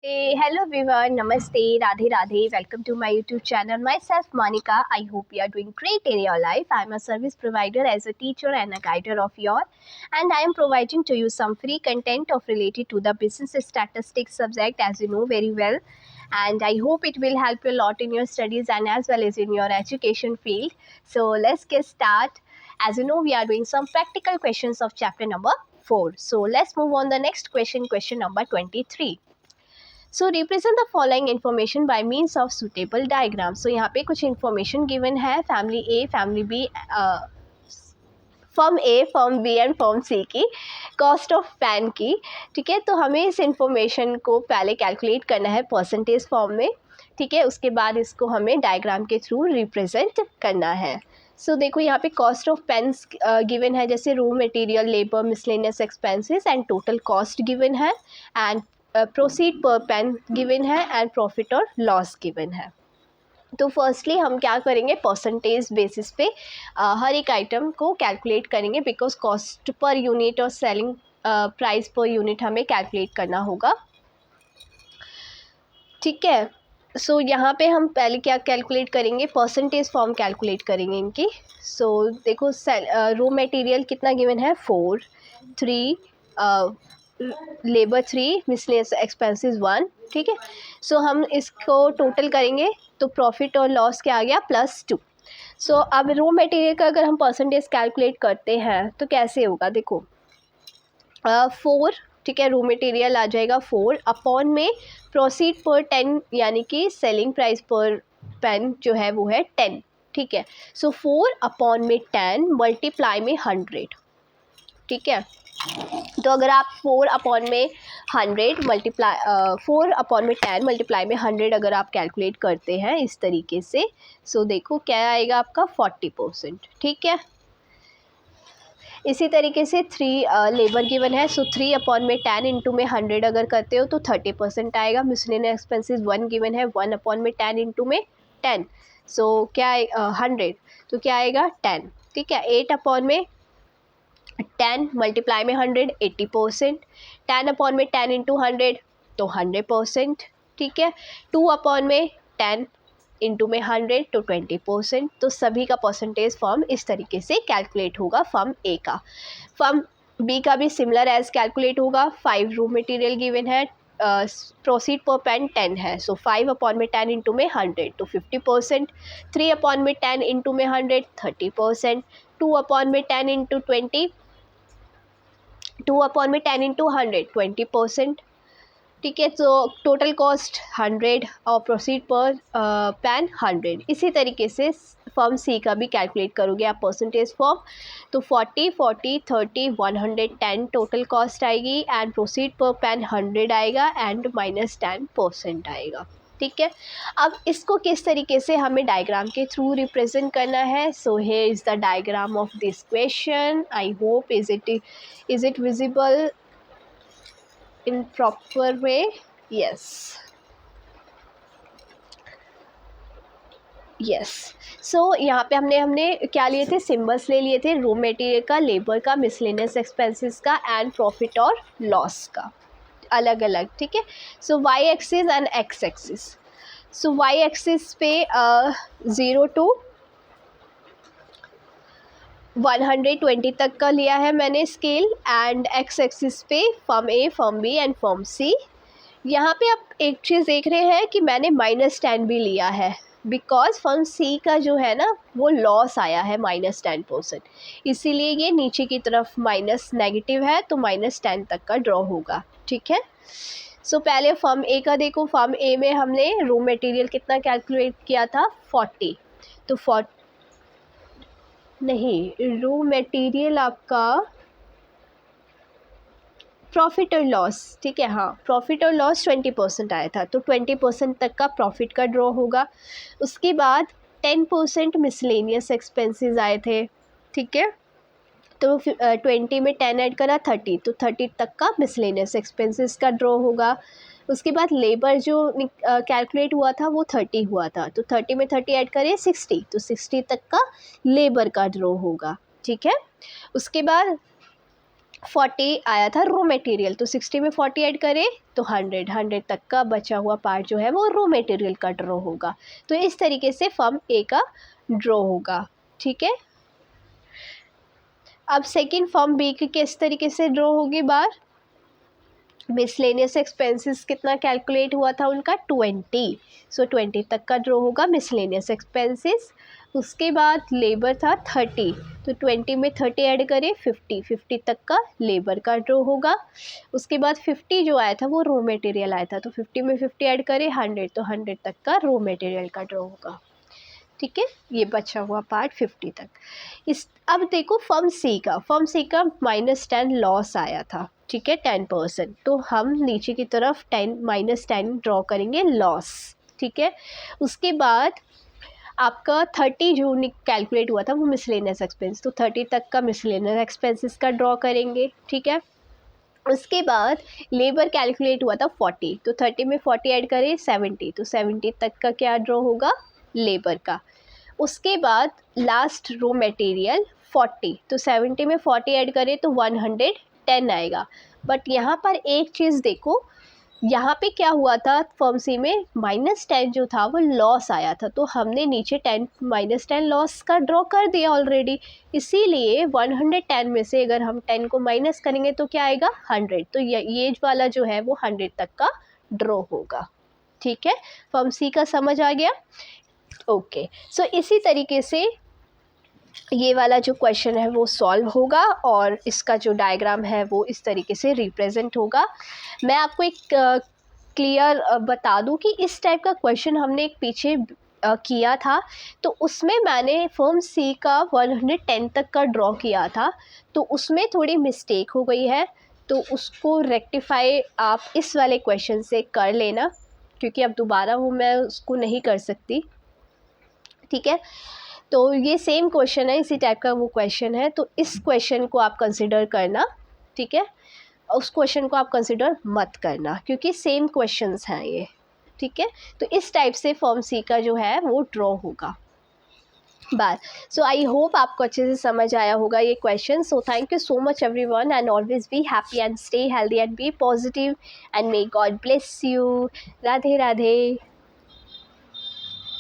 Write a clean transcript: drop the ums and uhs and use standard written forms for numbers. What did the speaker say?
Hello everyone, Namaste, Radhe Radhe. Welcome to my YouTube channel. Myself Monica. I hope you are doing great in your life. I am a service provider as a teacher and a guider of your, and I am providing to you some free content of related to the business statistics subject, as you know very well. And I hope it will help you a lot in your studies and as well as in your education field. So let's get started. As you know, we are doing some practical questions of chapter number 4. So let's move on the next question, question number 23. So represent the following information by means of suitable diagram. So यहाँ पे कुछ information given है family A, family B, form A, form B and form C की cost of pan की. ठीक है, तो हमें इस इंफॉर्मेशन को पहले कैलकुलेट करना है परसेंटेज फॉर्म में. ठीक है, उसके बाद इसको हमें डायग्राम के थ्रू रिप्रेजेंट करना है. सो देखो यहाँ पे कॉस्ट ऑफ पेन्स गिवन है, जैसे raw material, labour, miscellaneous expenses and total cost given है, एंड प्रोसीड पर पेन गिवन है, एंड प्रॉफिट और लॉस गिवन है. तो फर्स्टली हम क्या करेंगे, परसेंटेज बेसिस पे हर एक आइटम को कैलकुलेट करेंगे, बिकॉज कॉस्ट पर यूनिट और सेलिंग प्राइस पर यूनिट हमें कैलकुलेट करना होगा. ठीक है, सो यहाँ पे हम पहले क्या कैलकुलेट करेंगे, परसेंटेज फॉर्म कैलकुलेट करेंगे इनकी. सो देखो रो मटेरियल कितना गिवन है, 4, 3, लेबर 3, मिसलेनियस एक्सपेंसेस 1. ठीक है, सो हम इसको टोटल करेंगे तो प्रॉफिट और लॉस क्या आ गया, +2. सो अब रो मटेरियल का अगर हम परसेंटेज कैलकुलेट करते हैं तो कैसे होगा, देखो 4. ठीक है, रो मटेरियल आ जाएगा 4 अपॉन में प्रोसीड पर 10, यानी कि सेलिंग प्राइस पर पेन जो है वो है 10. ठीक है, सो 4 अपॉन में 10 मल्टीप्लाई में 100. ठीक है, तो अगर आप 4 अपॉन में 100 मल्टीप्लाई 4 अपॉन में 10 मल्टीप्लाई में 100 अगर आप कैलकुलेट करते हैं इस तरीके से, सो देखो क्या आएगा आपका 40%. ठीक है, इसी तरीके से 3 लेबर गिवन है, सो 3 अपॉन में 10 इंटू में 100 अगर करते हो तो 30% आएगा. मिसलेनियस एक्सपेंसेस 1 गिवन है, 1 अपॉन में 10 इंटू में 10, सो क्या 100, तो क्या आएगा 10. ठीक है, 8 अपॉन में 10 मल्टीप्लाई में 100, 80%. 10 अपॉन में 10 इंटू 100 तो 100%. ठीक है, 2 अपॉन में 10 इंटू में 100 तो 20%. तो सभी का परसेंटेज फॉर्म इस तरीके से कैलकुलेट होगा. फॉर्म ए का, फॉर्म बी का भी सिमिलर एज कैलकुलेट होगा. 5 रो मटेरियल गिवन है, प्रोसीड पर पेन 10 है, सो 5 अपॉन में 10 इंटू में 100 तो 50%. 3 अपॉन में 10 इंटू में 100 30%. 2 अपॉन में 10 इंटू 20, 2 अपॉन में 10 इंटू 100 20%. ठीक है, तो टोटल कॉस्ट 100 और प्रोसीड पर पेन 100. इसी तरीके से फॉर्म सी का भी कैलकुलेट करोगे आप परसेंटेज फॉर्म, तो 40 40 30 110 टोटल कॉस्ट आएगी, एंड प्रोसीड पर पेन 100 आएगा, एंड -10% आएगा. ठीक है, अब इसको किस तरीके से हमें डायग्राम के थ्रू रिप्रेजेंट करना है. So here is the diagram of this question. I hope is it visible in proper way. Yes, सो यहाँ पे हमने क्या लिए थे, सिम्बल्स ले लिए थे, रो मटेरियल का, लेबर का, मिसलेनियस एक्सपेंसेस का, एंड प्रॉफिट और लॉस का अलग अलग. ठीक है, so Y axis and X axis. So Y axis पे 0 to 120 तक का लिया है मैंने स्केल, एंड एक्स एक्सिस पे form A, form B and form C. यहाँ पे आप एक चीज़ देख रहे हैं कि मैंने -10 भी लिया है, बिकॉज फॉर्म सी का जो है ना वो लॉस आया है -10%, इसीलिए ये नीचे की तरफ माइनस नेगेटिव है, तो -10 तक का ड्रॉ होगा. ठीक है, सो पहले फॉर्म ए का देखो. फॉर्म ए में हमने रो मटेरियल कितना कैलकुलेट किया था, 40. तो रो मटेरियल आपका प्रॉफिट और लॉस. ठीक है, हाँ, प्रॉफिट और लॉस 20% आया था, तो 20% तक का प्रॉफिट का ड्रॉ होगा. उसके बाद 10% मिसलेनियस एक्सपेंसेस आए थे. ठीक है, तो 20 में 10 ऐड करा 30, तो 30 तक का मिसलेनियस एक्सपेंसेस का ड्रॉ होगा. उसके बाद लेबर जो कैलकुलेट हुआ था वो 30 हुआ था, तो 30 में 30 ऐड करें 60, तो 60 तक का लेबर का ड्रॉ होगा. ठीक है, उसके बाद 40 आया था रॉ मटेरियल, तो 60 में 40 ऐड करें तो 100 तक का बचा हुआ पार्ट जो है वो रॉ मटेरियल का ड्रॉ होगा। तो इस तरीके से फर्म ए का ड्रॉ होगा, ठीक है। अब सेकंड फर्म बी की किस तरीके से ड्रॉ होगी बार, मिसलेनियस एक्सपेंसेस कितना कैलकुलेट हुआ था उनका 20, सो 20 तक का ड्रॉ होगा मिसलेनियस एक्सपेंसेस। उसके बाद लेबर था 30, तो 20 में 30 ऐड करें 50 तक का लेबर का ड्रॉ होगा। उसके बाद 50 जो आया था वो रॉ मटेरियल आया था, तो 50 में 50 ऐड करें 100, तो 100 तक का रॉ मटेरियल का ड्रॉ होगा, ठीक है। ये बचा हुआ पार्ट 50 तक। इस अब देखो फर्म सी का -10 लॉस आया था, ठीक है, 10%, तो हम नीचे की तरफ -10 ड्रॉ करेंगे लॉस, ठीक है। उसके बाद आपका 30 जो कैलकुलेट हुआ था वो मिसलेनियस एक्सपेंस, तो 30 तक का मिसलेनियस एक्सपेंसेस का ड्रॉ करेंगे, ठीक है। उसके बाद लेबर कैलकुलेट हुआ था 40, तो 30 में 40 ऐड करें 70, तो 70 तक का क्या ड्रॉ होगा लेबर का। उसके बाद लास्ट रो मटेरियल 40, तो 70 में 40 ऐड करें तो 110 आएगा। बट यहाँ पर एक चीज़ देखो, यहाँ पे क्या हुआ था फर्म सी में -10 जो था वो लॉस आया था, तो हमने नीचे -10 लॉस का ड्रॉ कर दिया ऑलरेडी, इसीलिए 110 में से अगर हम 10 को माइनस करेंगे तो क्या आएगा 100, तो ये वाला जो है वो 100 तक का ड्रॉ होगा, ठीक है। फर्म सी का समझ आ गया, ओके। सो इसी तरीके से ये वाला जो क्वेश्चन है वो सॉल्व होगा और इसका जो डायग्राम है वो इस तरीके से रिप्रेजेंट होगा। मैं आपको एक क्लियर बता दूं कि इस टाइप का क्वेश्चन हमने एक पीछे किया था, तो उसमें मैंने फर्म सी का 110 तक का ड्रॉ किया था, तो उसमें थोड़ी मिस्टेक हो गई है, तो उसको रेक्टिफाई आप इस वाले क्वेश्चन से कर लेना, क्योंकि अब दोबारा वो मैं उसको नहीं कर सकती, ठीक है। तो ये सेम क्वेश्चन है, इसी टाइप का वो क्वेश्चन है, तो इस क्वेश्चन को आप कंसिडर करना, ठीक है। उस क्वेश्चन को आप कंसिडर मत करना क्योंकि सेम क्वेश्चंस हैं ये, ठीक है। तो इस टाइप से फॉर्म सी का जो है वो ड्रॉ होगा बार। सो आई होप आपको अच्छे से समझ आया होगा ये question. So thank you so much everyone and always be happy and stay healthy and be positive and may God bless you. Radhe Radhe.